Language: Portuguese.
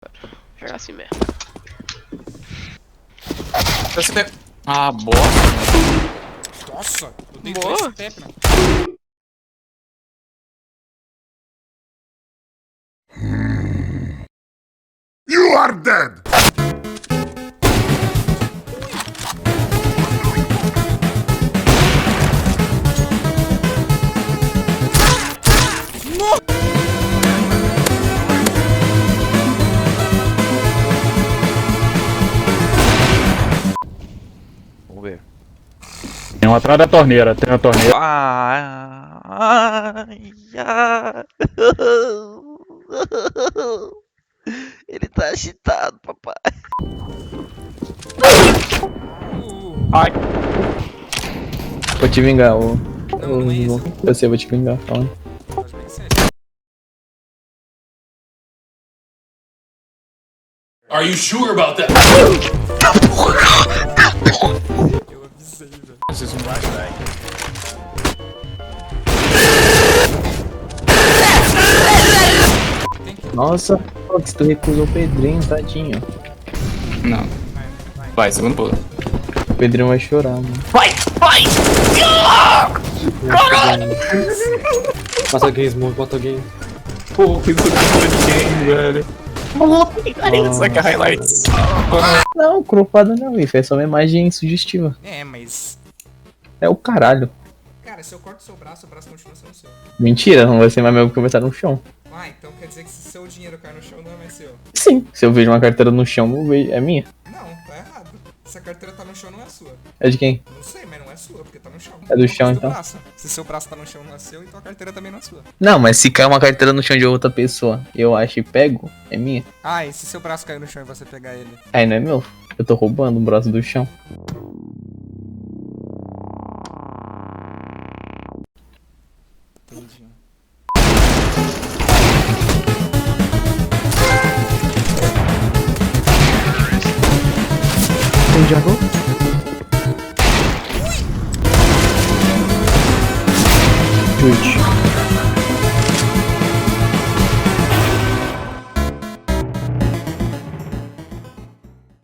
Vou jogar assim mesmo. Ah, bosta. Nossa, eu dei Boa. 2 step, né? You are dead! Vamos ver. Tem um atrás da torneira, tem uma torneira. Ele tá agitado, papai. Ai, Vou te vingar, ô. Não, não é isso. Eu sei, vou te vingar, calma. Pode bem que seja. Are you sure about that? Eu avisei, velho. Preciso de um flashback. Nossa, Fox, tu recusou o Pedrinho, tadinho. Não. Vai, segundo pulo. O Pedrinho vai chorar, mano. Passa alguém, Smoke, bota alguém. Pô, fiz tudo de game, velho. Saca highlights. Não, cropada não, Ife, é só uma imagem sugestiva. É, mas... É o caralho. Cara, se eu corto seu braço, o braço continua sendo seu. Mentira, não vai ser mais mesmo que vai estar no chão. Ah, então quer dizer que se seu dinheiro cair no chão, não é mais seu. Sim, se eu vejo uma carteira no chão, eu vejo. É minha. Não, tá errado. Se a carteira tá no chão, não é sua. É de quem? Não sei, mas não é sua, porque tá no chão. É do chão, Coisa então? braço. Se seu braço tá no chão, não é seu, então a carteira também não é sua. Não, mas se cair uma carteira no chão de outra pessoa, eu acho e pego, é minha. Ah, e se seu braço cair no chão e você pegar ele? Aí não é meu. Eu tô roubando o braço do chão. Entendi. Tem jungle? Chute.